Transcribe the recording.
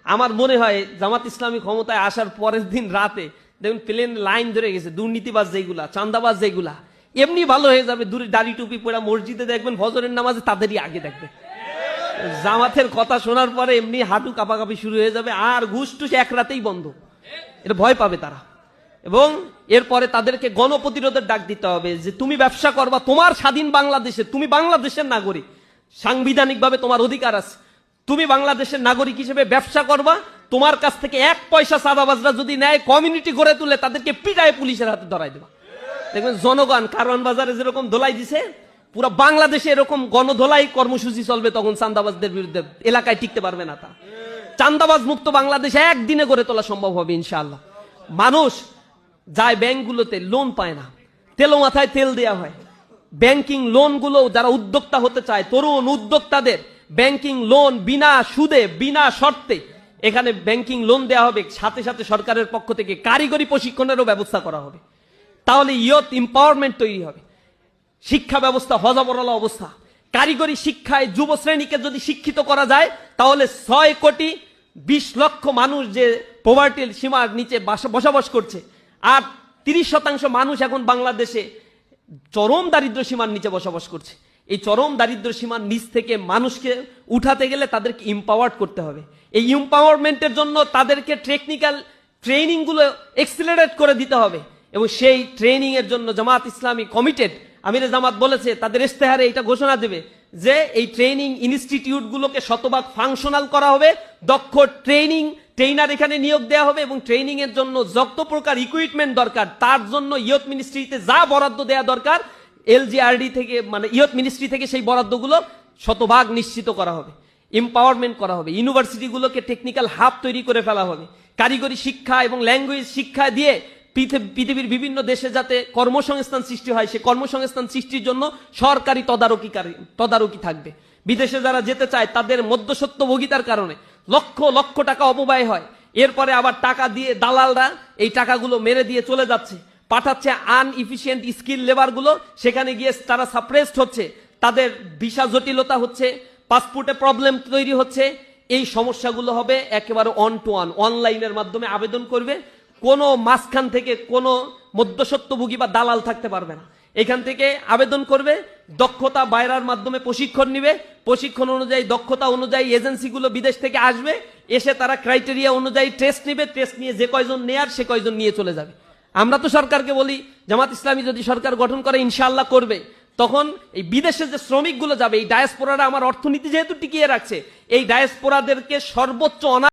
আমার মনে হয় জামাত ইসলামী ক্ষমতায় আসার পরের দিন রাতে দেখুন প্লেন লাইন ধরে গেছে, দুর্নীতিবাজ যেগুলা, চাঁদাবাজ যেগুলা, এমনি ভালো হয়ে যাবে। দূরে দাড়ি টুপি পড়া মসজিদে দেখবেন ফজরের নামাজে তাদেরই আগে দেখবে। জামাতের কথা শোনার পরে এমনি হাঁটু কাঁপাকাঁপি শুরু হয়ে যাবে, আর ঘুষ টুস এক রাতেই বন্ধ। এটা ভয় পাবে তারা। এবং এরপরে তাদেরকে গণপ্রতিরোধের ডাক দিতে হবে যে তুমি ব্যবসা করবা তোমার স্বাধীন বাংলাদেশে, তুমি বাংলাদেশের নাগরিক, সাংবিধানিকভাবে তোমার অধিকার আছে, তুমি বাংলাদেশের নাগরিক হিসেবে ব্যবসা করবা। তোমার কাছ থেকে 1 পয়সা চাঁদাবাজরা যদি নেয়, কমিউনিটি গড়ে তুলে তাদেরকে পিটায় পুলিশের হাতে ধরাই দেবা। দেখবেন জনগণ কারওয়ান বাজারে যেরকম ধোলাই দিছে, পুরো বাংলাদেশে এরকম গণধোলাই কর্মসূচি চলবে, তখন চাঁদাবাজদের বিরুদ্ধে এলাকায় টিকতে পারবে না। তা চাঁদাবাজ মুক্ত বাংলাদেশ একদিনে গড়ে তোলা সম্ভব হবে ইনশাআল্লাহ। মানুষ যায় ব্যাংকগুলোতে, লোন পায় না, তেলো মাথায় তেল দেওয়া হয়। ব্যাংকিং লোনগুলো যারা উদ্যোক্তা হতে চায়, তরুণ উদ্যোক্তাদের ব্যাংকিং লোন বিনা সুদে বিনা শর্তে এখানে ব্যাংকিং লোন দেওয়া হবে। সাথে সাথে সরকারের পক্ষ থেকে কারিগরি প্রশিক্ষণেরও ব্যবস্থা করা হবে। তাহলে ইয়ত এম্পাওয়ারমেন্ট তৈরি হবে। শিক্ষা ব্যবস্থা হযবরল অবস্থা, কারিগরি শিক্ষায় যুব শ্রেণীকে যদি শিক্ষিত করা যায়, তাহলে 6,20,00,000 মানুষ যে পভার্টির সীমার নিচে বসবাস করছে, আর 30% মানুষ এখন বাংলাদেশে চরম দারিদ্র সীমার নিচে বসবাস করছে। এই চরম দারিদ্র সীমার নিচ থেকে মানুষকে উঠাতে গেলে তাদেরকে এম্পাওয়ার্ড করতে হবে। এই এম্পাওয়ারমেন্টের জন্য তাদেরকে টেকনিক্যাল ট্রেনিংগুলো এক্সিলারেট করে দিতে হবে, এবং সেই ট্রেনিং এর জন্য জামাত ইসলামী কমিটেড। আমিরে জামাত বলেছে তাদের ইস্তেহারে এটা ঘোষণা দেবে যে এই ট্রেনিং ইনস্টিটিউটগুলোকে শতভাগ ফাংশনাল করা হবে, দক্ষ ট্রেনার এখানে নিয়োগ দেওয়া হবে, এবং ট্রেনিং এর জন্য যত প্রকার ইকুইপমেন্ট দরকার তার জন্য ইয়ত মিনিস্ট্রিতে যা বরাদ্দ দেওয়া দরকার, এলজিআরডি থেকে মানে ইয়ত মিনিস্ট্রি থেকে সেই বরাদ্দগুলো শতভাগ নিশ্চিত করা হবে, এম্পাওয়ারমেন্ট করা হবে। ইউনিভার্সিটিগুলোকে টেকনিক্যাল হাব তৈরি করে ফেলা হবে। কারিগরি শিক্ষা এবং ল্যাঙ্গুয়েজ শিক্ষা দিয়ে পৃথিবীর বিভিন্ন দেশে যাতে কর্মসংস্থান সৃষ্টি হয়, সে কর্মসংস্থান সৃষ্টির জন্য সরকারি তদারকি থাকবে। বিদেশে যারা যেতে চায় তাদের মধ্যস্বত্বভোগিতার কারণে লক্ষ লক্ষ টাকা অপব্যয় হয়। এরপরে আবার টাকা দিয়ে দালালরা এই টাকাগুলো মেরে দিয়ে চলে যাচ্ছে, পাঠাচ্ছে আনইফিশিয়েন্ট স্কিল লেবারগুলো, সেখানে গিয়ে তারা সাপ্রেসড হচ্ছে, তাদের ভিসা জটিলতা হচ্ছে, পাসপোর্টে প্রবলেম তৈরি হচ্ছে। এই সমস্যাগুলো হবে একেবারে অন টু ওয়ান, অনলাইনের মাধ্যমে আবেদন করবে। কোনো মাঝখান থেকে কোনো মধ্যস্বত্বভোগী বা দালাল থাকতে পারবে না। এখান থেকে আবেদন করবে, দক্ষতা বাইরার মাধ্যমে প্রশিক্ষণ নিবে, প্রশিক্ষণ অনুযায়ী দক্ষতা অনুযায়ী এজেন্সিগুলো বিদেশ থেকে আসবে, এসে তারা ক্রাইটেরিয়া অনুযায়ী টেস্ট নিবে, টেস্ট নিয়ে যে কয়জন নেয়ার সে কয়জন নিয়ে চলে যাবে। আমরা তো সরকারকে বলি, জামাত ইসলামী যদি সরকার গঠন করে ইনশাআল্লাহ করবে, তখন এই বিদেশে যে শ্রমিকগুলো যাবে, এই ডায়াসপোরারা আমার অর্থনীতি যেহেতু টিকিয়ে রাখছে, এই ডায়াসপোরাদেরকে সর্বোচ্চ